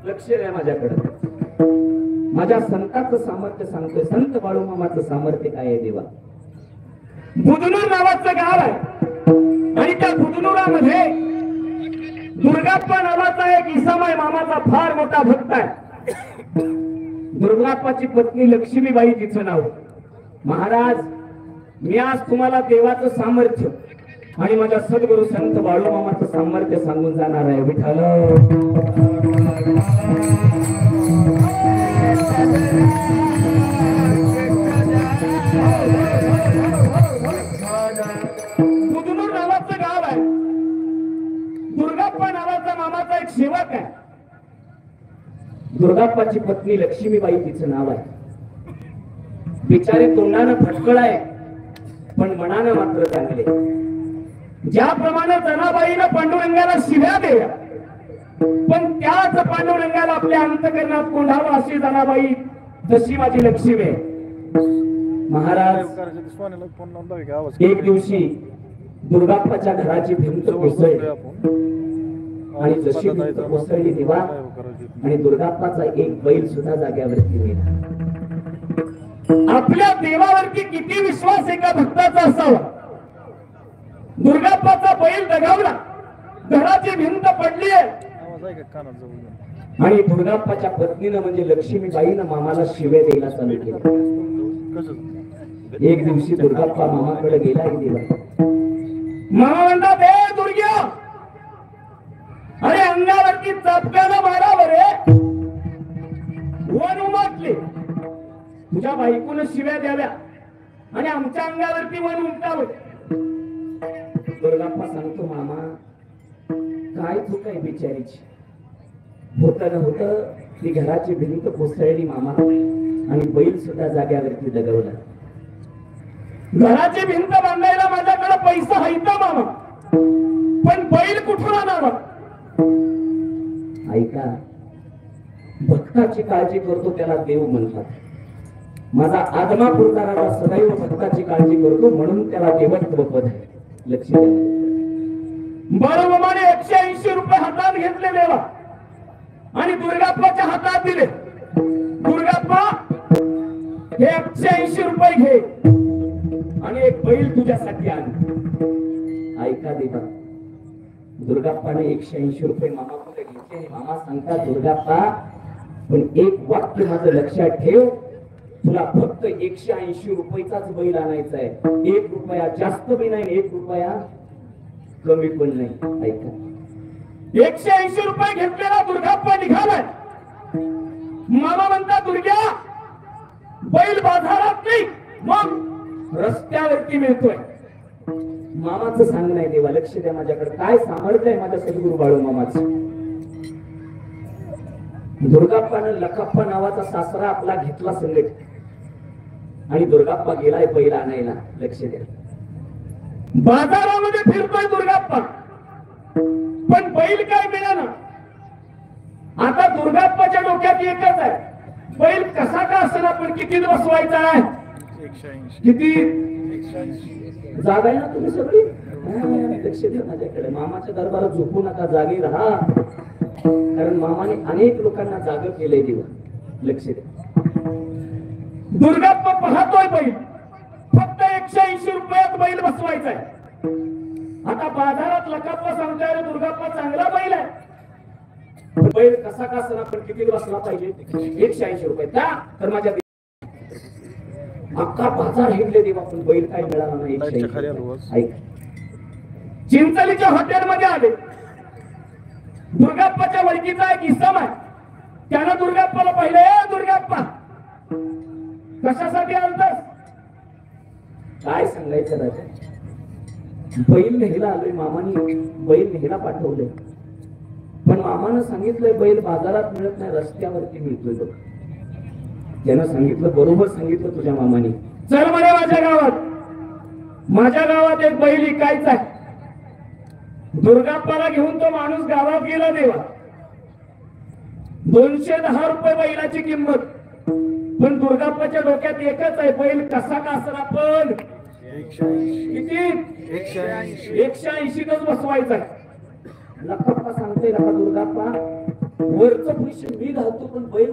लक्ष द्या माझ्याकडे. माझ्या संतांचं सामर्थ्य सांगतोय. संत बाळूमामाचं सामर्थ्य काय आहे देवा. बुदनूर नावाचं गाव आहे आणि त्या बुदनुरामध्ये दुर्गाप्पा नावाचा एक इसम आहे. मामाचा फार मोठा भक्त आहे. दुर्गाप्पाची पत्नी लक्ष्मीबाई तिचं नाव. महाराज मी आज तुम्हाला देवाचं सामर्थ्य आणि माझ्या सद्गुरु संत बाळूमामाचं सामर्थ्य सांगून जाणार आहे. विठ्ठल बुदनूर नावाचं गाव आहे. दुर्गाप्पा नावाचा मामाचा एक सेवक आहे. दुर्गाप्पाची पत्नी लक्ष्मीबाई तिचं नाव आहे. बिचारे तोंडानं फटकळ आहे पण मनानं मात्र चांगले. ज्याप्रमाणे जनाबाईनं पांडुरंगाला शिव्या दिल्या पण त्याच पांडुरंगाला आपल्या अंतकरणात कोंढावं अशी जनाबाई जशी माझी लक्ष्मी आहे. महाराज एक दिवशी दुर्गाप्पाच्या घराची भिंत कोसळली आणि जशी भिंत कोसळली तेव्हा आणि दुर्गाप्पाचा एक बैल सुद्धा जाग्यावरती गेला. आपल्या देवावरती किती विश्वास एका भक्ताचा असावा. दुर्गाप्पाचा बैल दगावला, घराची भिंत पडली आणि दुर्गाप्पाच्या पत्नीनं म्हणजे लक्ष्मीबाईनं मामाला शिव्या द्यायला चालू केलं. एक दिवशी दुर्गाप्पा मामाकडे गेला की देवा. मामा म्हणतात हे दुर्ग्या अरे अंगावरती चपक्यानं मारावर रे. वन उमटले. तुझ्या बायकोनं शिव्या द्याव्या आणि आमच्या अंगावरती वन उमटावं. दुर्गाप्पा सांगतो मामा काय चूक आहे बिचारीची. होत न होत ती घराची भिंत कोसळली मामा आणि बैल सुद्धा जाग्यावरती दगवला. घराची भिंत बांधायला माझ्याकडे पैसा हायता मामा पण बैल कुठून आणावा. ऐका भक्ताची काळजी करतो त्याला देव म्हणतात. माझा आदमापूरचा राजा सदैव भक्ताची काळजी करतो म्हणून त्याला देवत्व पद आहे. लक्ष द्या. बाळूमामाने 180 रुपये हातात घेतले देवा आणि दुर्गाप्पाच्या हातात दिले. दुर्गाप्पा हे 180 रुपये घे आणि एक बैल तुझ्यासाठी आण. ऐका देवा दुर्गाप्पाने 180 रुपये मामाकडे घेतले. मामा सांगतात दुर्गाप्पा पण एक वाक्य माझं लक्षात ठेव. तुला फक्त 180 रुपयाचाच बैल आणायचा आहे. 1 रुपया जास्त बी नाही 1 रुपया कमी पण नाही. ऐका 180 रुपये घेतलेला दुर्गाप्पा निघालाय. मामा म्हणता दुर्ग्या बैल बाजारात नाही मग रस्त्यावरती मिळतोय. मामाचं सांगणं आहे देवा. लक्ष द्या माझ्याकडे काय सामर्थ्य आहे माझ्या सद्गुरु बाळूमामाचं. दुर्गाप्पानं लखाप्पा नावाचा सासरा आपला घेतला संगत आणि दुर्गाप्पा गेलाय बैल आणायला. लक्ष द्या बाजारामध्ये फिरतोय दुर्गाप्पा पण बैल काय मिळाला. आता दुर्गाप्पाच्या डोक्यात एकच आहे बैल कसा का असला पण किती बसवायचा आहे. किती जागा आहे ना तुम्ही सगळी. लक्ष द्या माझ्याकडे. मामाच्या दरबारात झोपू नका जागी राहा कारण मामाने अनेक लोकांना जाग केलंय देवा. लक्ष द्या. दुर्गाप्पा पाहतोय बैल फक्त 180 रुपयात बैल बसवायचा आहे. आता बाजारात लखाप्पा सांगताय दुर्गाप्पा चांगला बैल आहे. बैल कसा का असला पण किती बसला पाहिजे 180 रुपये त्या तर माझ्या अख्खा बाजार हिंडले देवा पण बैल काय मिळाला नाही. 180. चिंचलीच्या हॉटेलमध्ये आले. दुर्गाप्पाच्या वळखीचा एक इसम आहे. त्यानं दुर्गाप्पाला पाहिलं. दुर्गाप्पा कशासाठी आलतस. काय सांगायचं राजा. बैल नेहला आलोय. मामाने बैल नेहला पाठवलंय पण मामानं सांगितलंय बैल बाजारात मिळत नाही रस्त्यावरती मिळतोय बघ. त्यानं सांगितलं बरोबर सांगितलं तुझ्या मामाने. चल म्हणे माझ्या गावात. माझ्या गावात एक बैल विकायचा आहे. दुर्गाप्पाला घेऊन तो माणूस गावात गेला देवा. 210 रुपये बैलाची किंमत पण दुर्गाप्पाच्या डोक्यात एकच आहे बैल कसा का असला पण किती 180 बसवायचा. लखाप्पा सांगते नका दुर्गाप्पा वरचं पैसे मी घालतो पण बैल